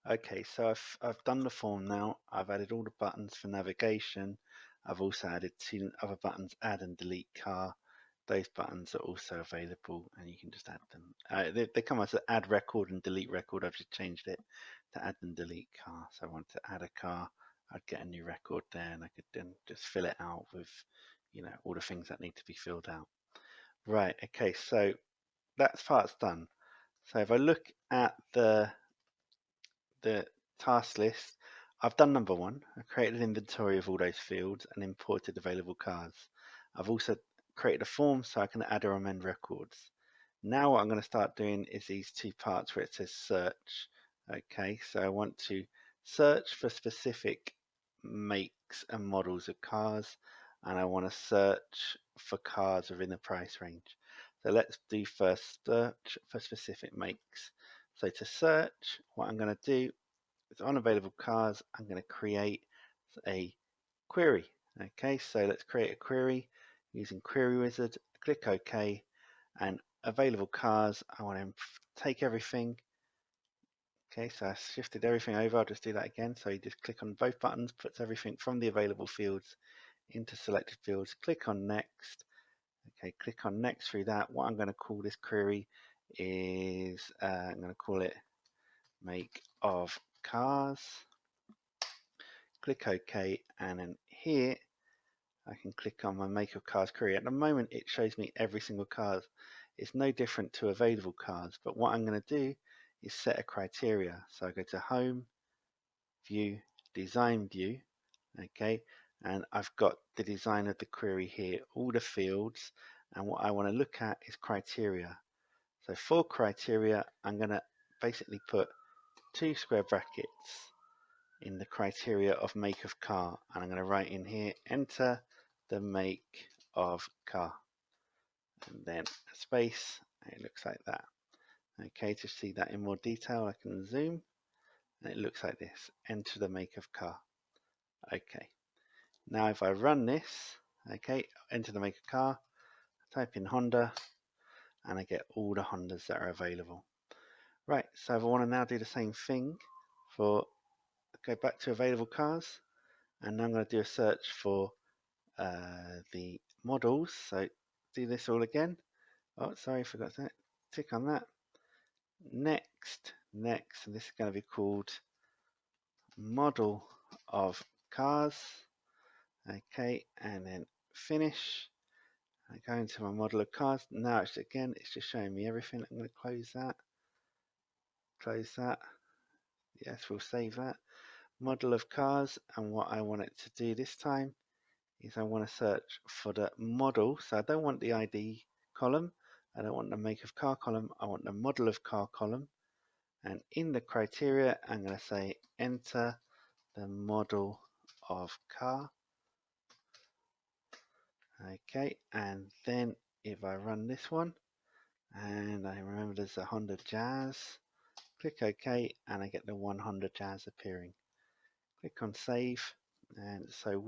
Okay, so I've done the form now. I've added all the buttons for navigation. I've also added two other buttons, add and delete car. Those buttons are also available, and you can just add them. They come as add record and delete record. I've just changed it to add and delete car. So I want to add a car. I'd get a new record there, and I could then just fill it out with, all the things that need to be filled out. Right. Okay. So that part's done. So if I look at the task list, I've done number one. I created an inventory of all those fields and imported available cars. I've also created a form so I can add or amend records. Now what I'm going to start doing is these two parts where it says search. Okay, so I want to search for specific makes and models of cars, and I want to search for cars within the price range. So let's do first search for specific makes. So to search, what I'm going to do is on available cars, I'm going to create a query. Okay, so let's create a query using Query Wizard. Click OK, and available cars, I want to take everything. Okay, so I shifted everything over. I'll just do that again. So you just click on both buttons, puts everything from the available fields into selected fields. Click on next. Okay, click on next through that. What I'm going to call this query is I'm going to call it make of cars. Click OK, and then here I can click on my make of cars query. At the moment it shows me every single car. It's no different to available cars, but what I'm going to do is set a criteria. So I go to home, view, design view, okay, and I've got the design of the query here, all the fields, and what I want to look at is criteria. So for criteria, I'm going to basically put 2 square brackets in the criteria of make of car, and I'm going to write in here enter the make of car, and then a space, and it looks like that. Okay, to see that in more detail I can zoom, and it looks like this, enter the make of car. Okay, now if I run this, okay, enter the make of car, type in Honda, and I get all the Hondas that are available. Right, so if I want to now do the same thing for, go back to available cars, and now I'm going to do a search for the models. So do this all again. Oh, sorry, forgot that. Tick on that. Next, next, and this is going to be called model of cars. Okay, and then finish. I go into my model of cars. Now it's just showing me everything. I'm going to close that. Close that. Yes, we'll save that. Model of cars, and what I want it to do this time is I want to search for the model. So I don't want the ID column. I don't want the make of car column. I want the model of car column. And in the criteria, I'm going to say enter the model of car. Okay, and then if I run this one, and I remember there's a Honda Jazz, click OK, and I get the one Honda Jazz appearing. Click on save, and so